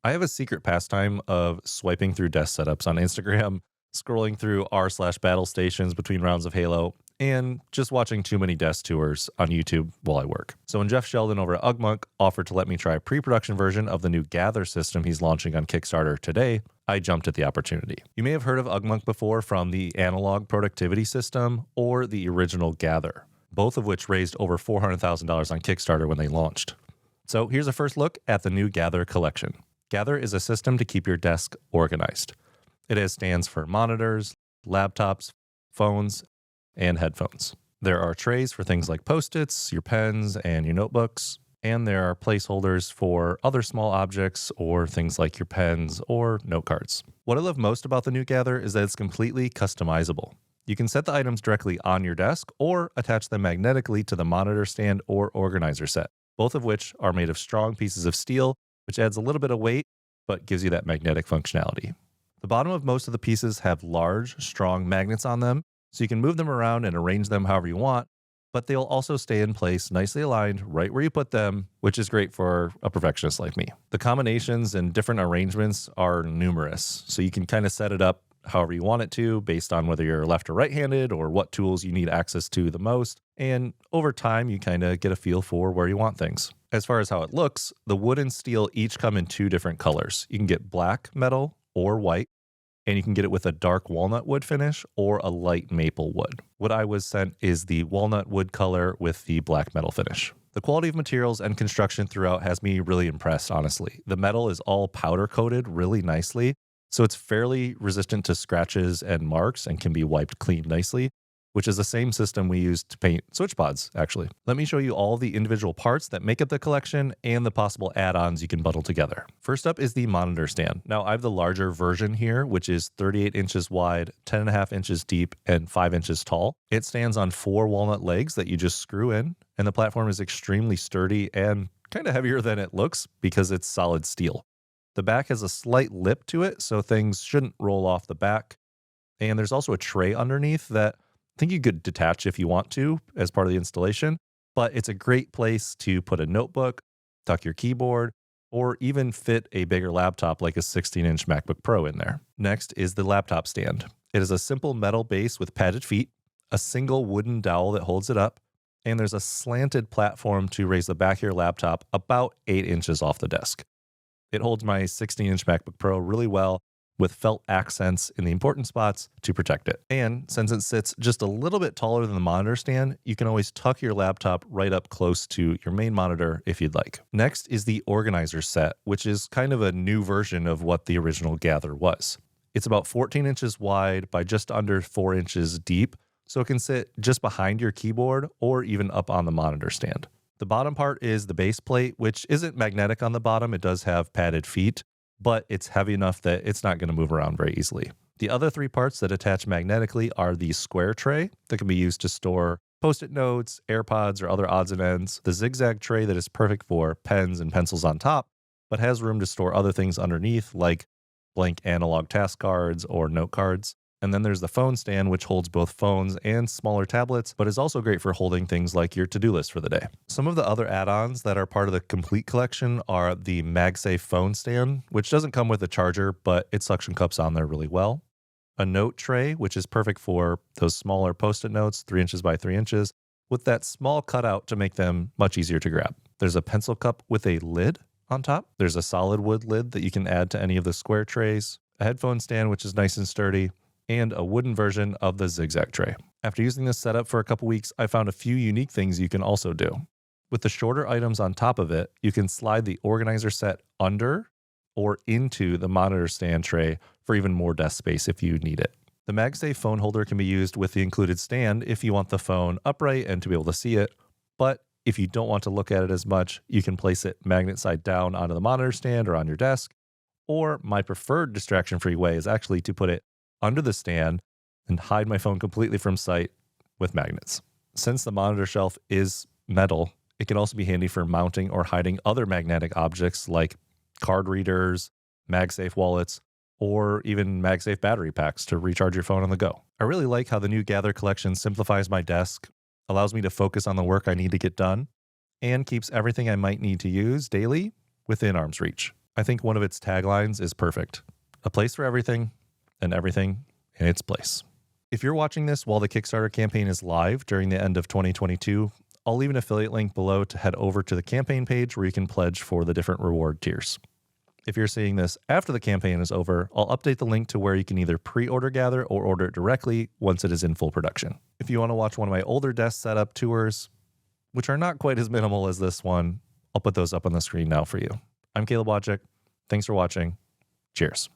I have a secret pastime of swiping through desk setups on Instagram, scrolling through r/battle stations between rounds of Halo, and just watching too many desk tours on YouTube while I work. So when Jeff Sheldon over at Ugmonk offered to let me try a pre-production version of the new Gather system he's launching on Kickstarter today, I jumped at the opportunity. You may have heard of Ugmonk before from the analog productivity system or the original Gather, both of which raised over $400,000 on Kickstarter when they launched. So here's a first look at the new Gather collection. Gather is a system to keep your desk organized. It has stands for monitors, laptops, phones, and headphones. There are trays for things like Post-its, your pens, and your notebooks, and there are placeholders for other small objects or things like your pens or note cards. What I love most about the new Gather is that it's completely customizable. You can set the items directly on your desk or attach them magnetically to the monitor stand or organizer set, both of which are made of strong pieces of steel, which adds a little bit of weight, but gives you that magnetic functionality. The bottom of most of the pieces have large, strong magnets on them, so you can move them around and arrange them however you want, but they'll also stay in place nicely aligned right where you put them, which is great for a perfectionist like me. The combinations and different arrangements are numerous, so you can kind of set it up however you want it to based on whether you're left or right-handed or what tools you need access to the most. And over time, you kind of get a feel for where you want things. As far as how it looks, the wood and steel each come in two different colors. You can get black metal or white, and you can get it with a dark walnut wood finish or a light maple wood. What I was sent is the walnut wood color with the black metal finish. The quality of materials and construction throughout has me really impressed, honestly. The metal is all powder coated really nicely, so it's fairly resistant to scratches and marks and can be wiped clean nicely, which is the same system we use to paint switch pods, actually. Let me show you all the individual parts that make up the collection and the possible add-ons you can bundle together. First up is the monitor stand. Now, I have the larger version here, which is 38 inches wide, 10.5 inches deep, and 5 inches tall. It stands on 4 walnut legs that you just screw in, and the platform is extremely sturdy and kind of heavier than it looks because it's solid steel. The back has a slight lip to it, so things shouldn't roll off the back. And there's also a tray underneath that I think you could detach if you want to as part of the installation, but it's a great place to put a notebook, tuck your keyboard, or even fit a bigger laptop like a 16-inch MacBook Pro in there. Next is the laptop stand. It is a simple metal base with padded feet, a single wooden dowel that holds it up, and there's a slanted platform to raise the back of your laptop about 8 inches off the desk. It holds my 16-inch MacBook Pro really well with felt accents in the important spots to protect it. And since it sits just a little bit taller than the monitor stand, you can always tuck your laptop right up close to your main monitor if you'd like. Next is the organizer set, which is kind of a new version of what the original Gather was. It's about 14 inches wide by just under 4 inches deep, so it can sit just behind your keyboard or even up on the monitor stand. The bottom part is the base plate, which isn't magnetic on the bottom. It does have padded feet, but it's heavy enough that it's not going to move around very easily. The other 3 parts that attach magnetically are the square tray that can be used to store Post-it notes, AirPods, or other odds and ends, the zigzag tray that is perfect for pens and pencils on top, but has room to store other things underneath like blank analog task cards or note cards. And then there's the phone stand, which holds both phones and smaller tablets, but is also great for holding things like your to-do list for the day. Some of the other add-ons that are part of the complete collection are the MagSafe phone stand, which doesn't come with a charger, but it suction cups on there really well. A note tray, which is perfect for those smaller Post-it notes, 3 inches by 3 inches, with that small cutout to make them much easier to grab. There's a pencil cup with a lid on top. There's a solid wood lid that you can add to any of the square trays, a headphone stand, which is nice and sturdy, and a wooden version of the zigzag tray. After using this setup for a couple weeks, I found a few unique things you can also do. With the shorter items on top of it, you can slide the organizer set under or into the monitor stand tray for even more desk space if you need it. The MagSafe phone holder can be used with the included stand if you want the phone upright and to be able to see it, but if you don't want to look at it as much, you can place it magnet side down onto the monitor stand or on your desk, or my preferred distraction-free way is actually to put it under the stand and hide my phone completely from sight with magnets. Since the monitor shelf is metal, it can also be handy for mounting or hiding other magnetic objects like card readers, MagSafe wallets, or even MagSafe battery packs to recharge your phone on the go. I really like how the new Gather collection simplifies my desk, allows me to focus on the work I need to get done, and keeps everything I might need to use daily within arm's reach. I think one of its taglines is perfect. A place for everything and everything in its place. If you're watching this while the Kickstarter campaign is live during the end of 2022, I'll leave an affiliate link below to head over to the campaign page where you can pledge for the different reward tiers. If you're seeing this after the campaign is over, I'll update the link to where you can either pre-order Gather or order it directly once it is in full production. If you want to watch one of my older desk setup tours, which are not quite as minimal as this one, I'll put those up on the screen now for you. I'm Caleb Wojcik. Thanks for watching. Cheers.